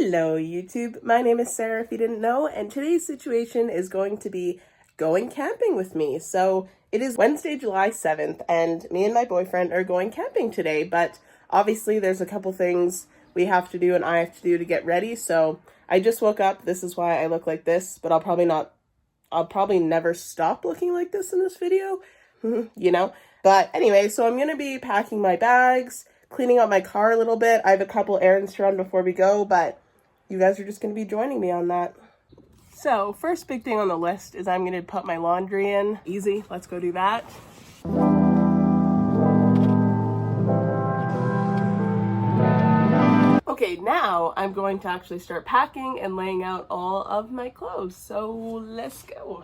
Hello YouTube, my name is Sarah if you didn't know, and today's situation is going to be going camping with me. So it is Wednesday, July 7th, and me and my boyfriend are going camping today, but obviously there's a couple things we have to do and I have to do to get ready. So I just woke up, this is why I look like this, but I'll probably never stop looking like this in this video, you know? But anyway, so I'm gonna be packing my bags, cleaning out my car a little bit. I have a couple errands to run before we go, but you guys are just going to be joining me on that. So first big thing on the list is I'm going to put my laundry in. Easy, let's go do that. Okay, now I'm going to actually start packing and laying out all of my clothes. So let's go.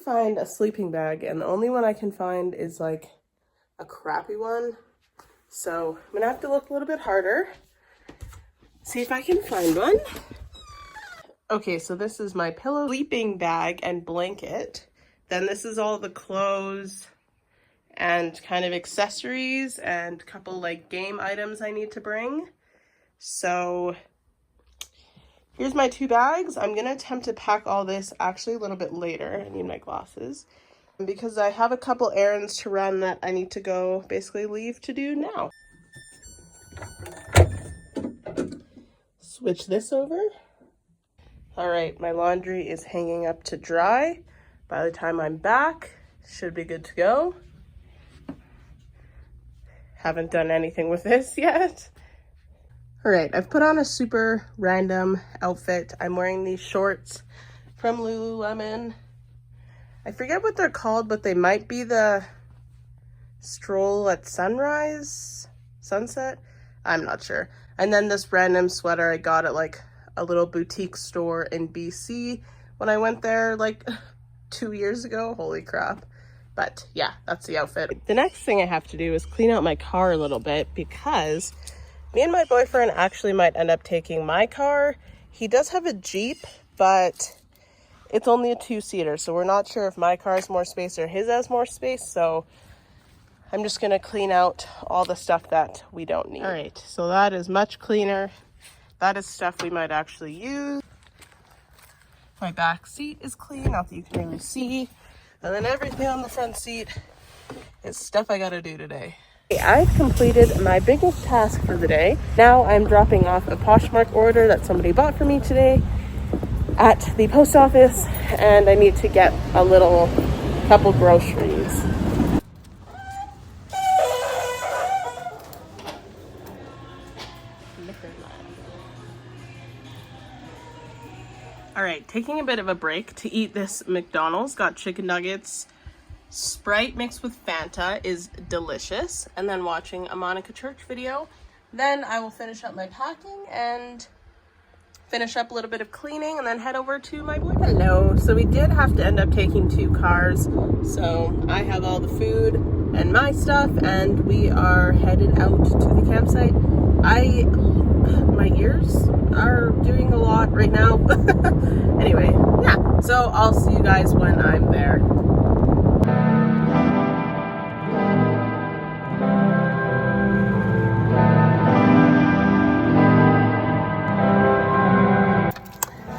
Find a sleeping bag, and the only one I can find is like a crappy one, so I'm gonna have to look a little bit harder, see if I can find one. Okay, so this is my pillow, sleeping bag, and blanket. Then this is all the clothes and kind of accessories and a couple like game items I need to bring. So here's my two bags. I'm gonna attempt to pack all this actually a little bit later. I need my glasses because I have a couple errands to run that I need to go basically leave to do now. Switch this over. All right, my laundry is hanging up to dry. By the time I'm back, should be good to go. Haven't done anything with this yet. All right, I've put on a super random outfit. I'm wearing these shorts from Lululemon. I forget what they're called, but they might be the stroll at sunset. I'm not sure. And then this random sweater I got at like a little boutique store in BC when I went there like 2 years ago. Holy crap. But yeah, that's the outfit. The next thing I have to do is clean out my car a little bit because me and my boyfriend actually might end up taking my car. He does have a Jeep, but it's only a two-seater, so we're not sure if my car has more space or his has more space, so I'm just gonna clean out all the stuff that we don't need. All right, so that is much cleaner. That is stuff we might actually use. My back seat is clean, not that you can really see. And then everything on the front seat is stuff I gotta do today. I've completed my biggest task for the day. Now I'm dropping off a Poshmark order that somebody bought for me today at the post office, and I need to get a couple groceries. All right, taking a bit of a break to eat this McDonald's. Got chicken nuggets. Sprite mixed with Fanta is delicious, and then watching a Monica Church video. Then I will finish up my packing and finish up a little bit of cleaning and then head over to my boyfriend. Hello, so we did have to end up taking two cars. So I have all the food and my stuff, and we are headed out to the campsite. My ears are doing a lot right now. Anyway, yeah, so I'll see you guys when I'm there.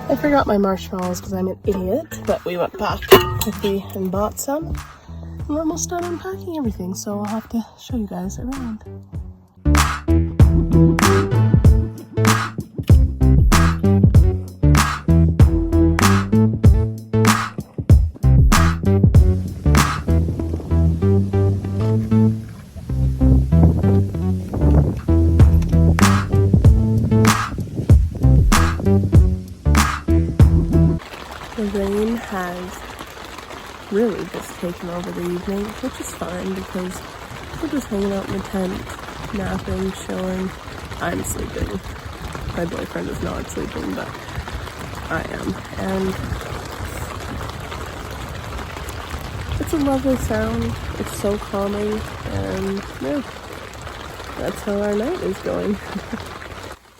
I forgot my marshmallows because I'm an idiot, but we went back quickly and bought some. And we're almost done unpacking everything, so I'll have to show you guys around. The rain has really just taken over the evening, which is fine because we're just hanging out in the tent, napping, chilling. I'm sleeping. My boyfriend is not sleeping, but I am. And it's a lovely sound. It's so calming, and yeah, that's how our night is going.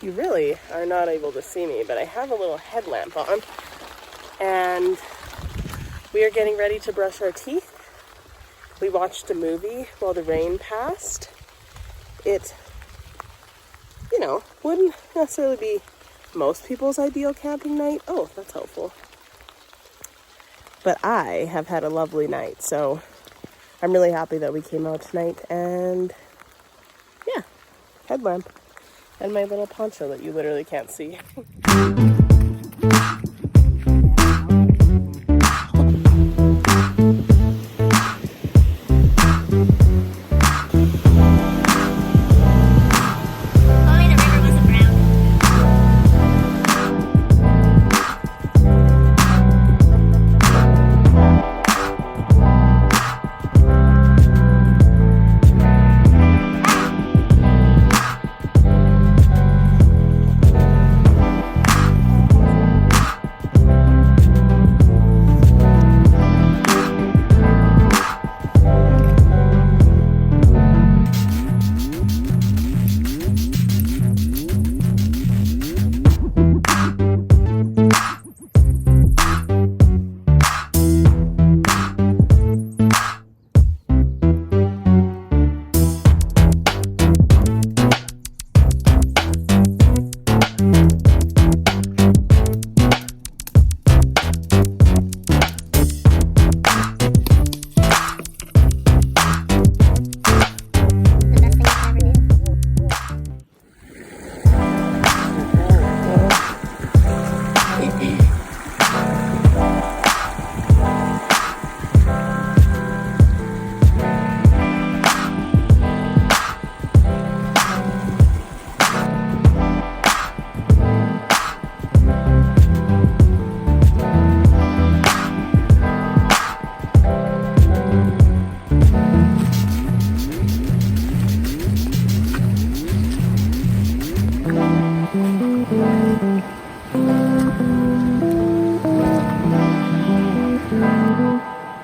You really are not able to see me, but I have a little headlamp on, and we are getting ready to brush our teeth. We watched a movie while the rain passed. It, you know, wouldn't necessarily be most people's ideal camping night. Oh, that's helpful. But I have had a lovely night, so I'm really happy that we came out tonight. And yeah, headlamp and my little poncho that you literally can't see.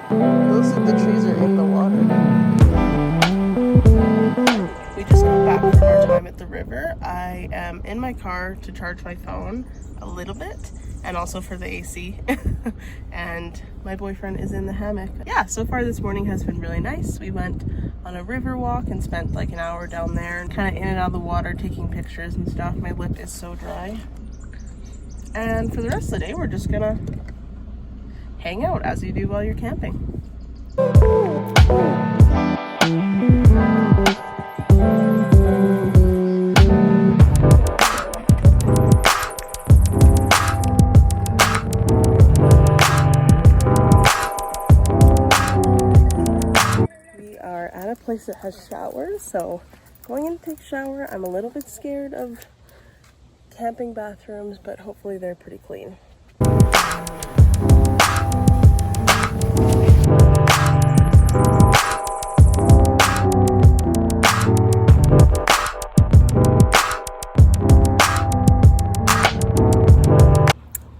Most of the trees are in the water. We just got back from our time at the river. I am in my car to charge my phone a little bit, and also for the AC. And my boyfriend is in the hammock. Yeah, so far this morning has been really nice. We went on a river walk and spent like an hour down there and kind of in and out of the water taking pictures and stuff. My lip is so dry. And for the rest of the day, we're just gonna hang out as you do while you're camping. We are at a place that has showers, so going in to take a shower. I'm a little bit scared of camping bathrooms, but hopefully they're pretty clean.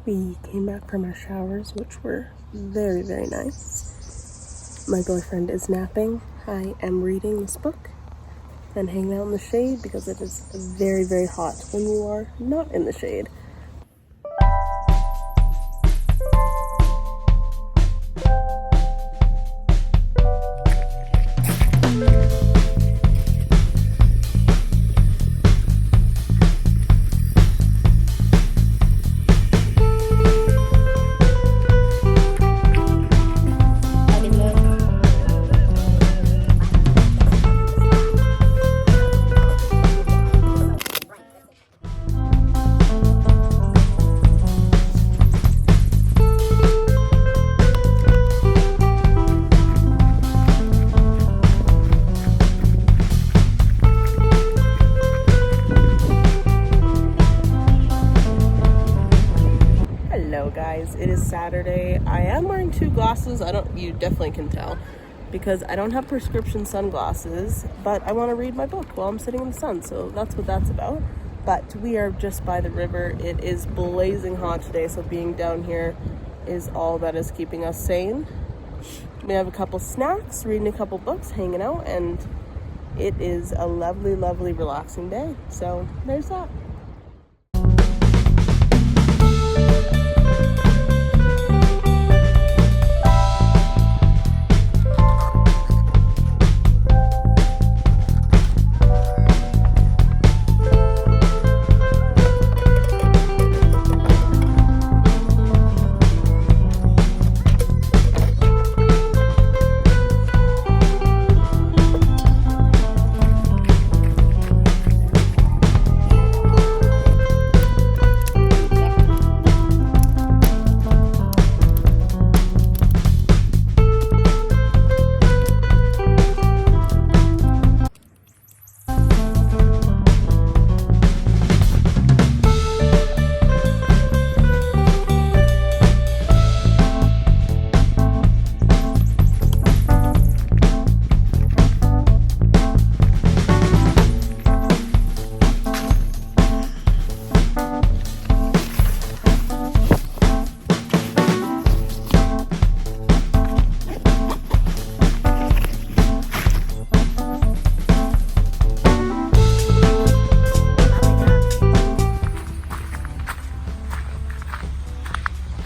We came back from our showers, which were very, very nice. My boyfriend is napping. I am reading this book and hanging out in the shade because it is very, very hot when you are not in the shade. Guys, it is Saturday. I am wearing two glasses. You definitely can tell because I don't have prescription sunglasses, but I want to read my book while I'm sitting in the sun, so that's what that's about. but we are just by the river. It is blazing hot today, so being down here is all that is keeping us sane. We have a couple snacks, reading a couple books, hanging out, and it is a lovely, lovely, relaxing day. So there's that.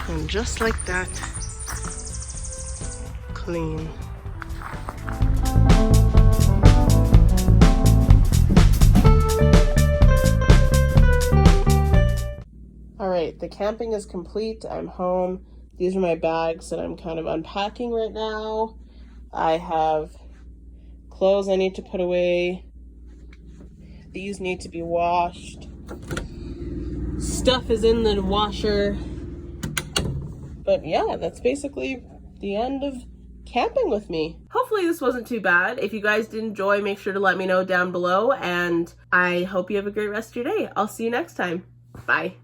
And just like that, clean. All right, the camping is complete. I'm home. These are my bags that I'm kind of unpacking right now. I have clothes I need to put away. These need to be washed. Stuff is in the washer. But yeah, that's basically the end of camping with me. Hopefully this wasn't too bad. If you guys did enjoy, make sure to let me know down below, and I hope you have a great rest of your day. I'll see you next time. Bye.